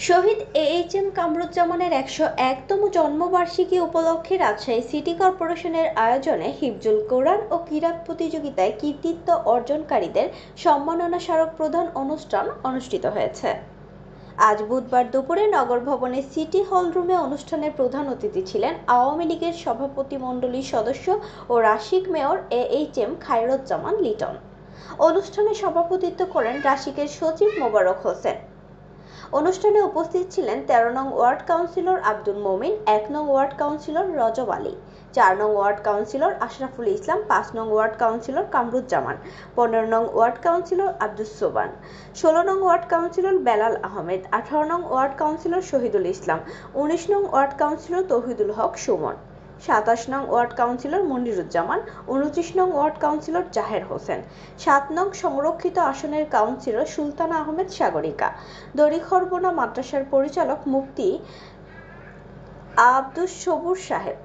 শহীদ AHM কামরুজ্জামানের ১০১তম জন্মবার্ষিকী উপলক্ষে Rajshahi city কর্পোরেশনের আয়োজনে হিফজুল কোরআন ও কিরাত প্রতিযোগিতায় কৃতিত্ব অর্জনকারীদের সম্মাননা স্মারক প্রদান অনুষ্ঠান অনুষ্ঠিত হয়েছে। আজ বুধবার দুপুরে নগর ভবনের সিটি হল রুমে অনুষ্ঠানের প্রধান অতিথি ছিলেন আওয়ামী লীগের সভাপতিমণ্ডলীর সদস্য ও রাশিক মেয়র এএইচএম খায়রুজ্জামান লিটন। অনুষ্ঠানে সভাপতিত্ব করেন রাশিকের সচিব মোবারক হোসেন। অনুষ্ঠানে উপস্থিত ছিলেন ১৩ নং ওয়ার্ড কাউন্সিলর আব্দুল মোমিন, ১ নং ওয়ার্ড কাউন্সিলর রজব আলী, ৪ নং ওয়ার্ড কাউন্সিলর আশরাফুল ইসলাম, ৫ নং ওয়ার্ড কাউন্সিলর কামরুজ্জামান, ১৫ নং ওয়ার্ড কাউন্সিলর আব্দুস সোবান, ১৬ নং ওয়ার্ড কাউন্সিলর বেলাল আহমেদ, ১৮ নং ওয়ার্ড কাউন্সিলর শহীদুল ইসলাম, ১৯ নং ওয়ার্ড কাউন্সিলর তৌহিদুল হক সুমন, ২৭ নং ওয়ার্ড কাউন্সিলর মনিরুজ্জামান, ২৯ নং ওয়ার্ড কাউন্সিলর জাহের হোসেন, ৭ নং সংরক্ষিত আসনের কাউন্সিলর সুলতানা আহমেদ সাগরিকা, দড়িখরবোনা মাদ্রাসার পরিচালক মুফতি আব্দুস সবুর সাহেব,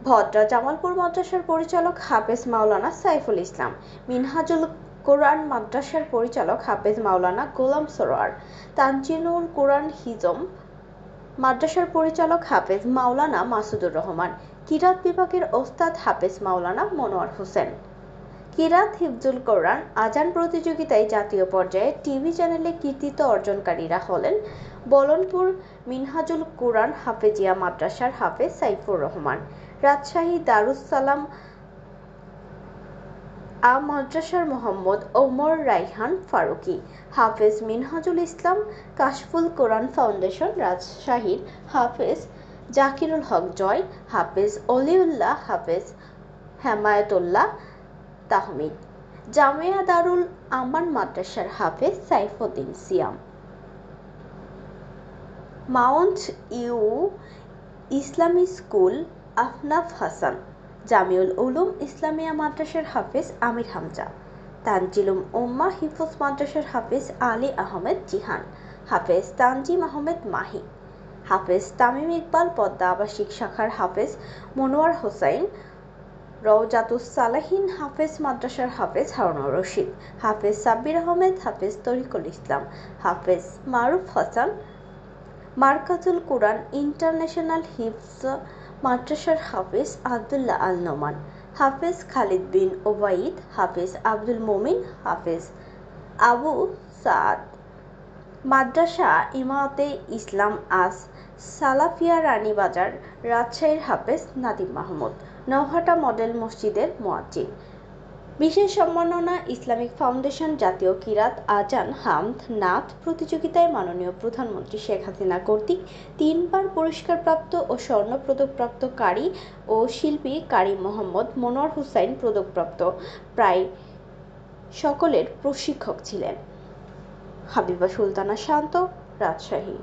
ভদ্রা জামালপুর মাদ্রাসার পরিচালক হাফেজ মাওলানা সাইফুল ইসলাম, মিনহাজুল কোরআন মাদ্রাসার পরিচালক হাফেজ মাওলানা গোলাম সরোয়ার, তানজিনুল কোরআন হিজম মাদ্রাসার পরিচালক হাফেজ মাওলানা মাসুদুর রহমান, কিরাত বিভাগের ওস্তাদ হাফেজ মাওলানা মনোয়ার হোসেন। কিরাত হিফজুল কোরআন আজান প্রতিযোগিতায় জাতীয় পর্যায়ে টিভি চ্যানেলে কৃতিত্ব অর্জনকারীরা হলেন বলনপুর মিনহাজুল কোরআন হাফেজিয়া মাদ্রাসার হাফেজ সাইফুর রহমান, রাজশাহী দারুস সালাম মাদ্রাসার মোহাম্মদ ওমর রাইহান ফারুকি, হাফেজ মিনহাজুল ইসলাম কাশফুল কোরআন ফাউন্ডেশন রাজশাহীর হাফেজ জাকিরুল হক জয়, হাফেজ অলিউল্লাহ, হাফেজ হেমায়েতুল্লাহ তাহমিদ, জামিয়া দারুল আমান মাদ্রাসার হাফেজ সাইফুদ্দিন সিয়াম, Mount you Islami school Ahnaf Hasan, Jamiul Uloom Islamia মাদ্রাসার হাফেজ আমির হামজা, তানজিলুম উম্মাহ হিফজ মাদ্রাসার হাফেজ আলী আহমেদ জিহান, হাফেজ তানজিম আহমেদ মাহি, হাফেজ তামিম ইকবাল পদ্মা আবাসিক শাখার হাফেজ মনোয়ার হোসাইন, রওজাতুস সালাহিন হাফেজ মাদ্রাসার হাফেজ হারুনুর রশিদ, হাফেজ সাব্বির আহমেদ, হাফেজ তরিকুল ইসলাম, হাফেজ মারুফ হাসান, মারকাজুল কোরআন ইন্টারন্যাশনাল হিফজ মাদ্রাসার হাফেজ আব্দুল্লাহ আল নোমান, হাফেজ খালিদ বিন ওবাইদ, হাফেজ আব্দুল মোমিন, হাফেজ আবু সাদ, মাদ্রাসা ইমামতে ইসলাম আস সালাফিয়া রানীবাজার রাজশাহীর হাফেজ নাদিম মাহমুদ, নওহাটা মডেল মসজিদের মুয়াজ্জিন। বিশেষ সম্মাননা ইসলামিক ফাউন্ডেশন জাতীয় কিরাত আজান হামদ নাথ প্রতিযোগিতায় মাননীয় প্রধানমন্ত্রী শেখ হাসিনা কর্তৃক ৩ বার পুরস্কারপ্রাপ্ত ও স্বর্ণপদকপ্রাপ্ত কারি ও শিল্পী কারি মোহাম্মদ মনোয়ার হোসাইন পদকপ্রাপ্ত প্রায় সকলের প্রশিক্ষক ছিলেন। হাবিবা সুলতানা শান্ত, রাজশাহী।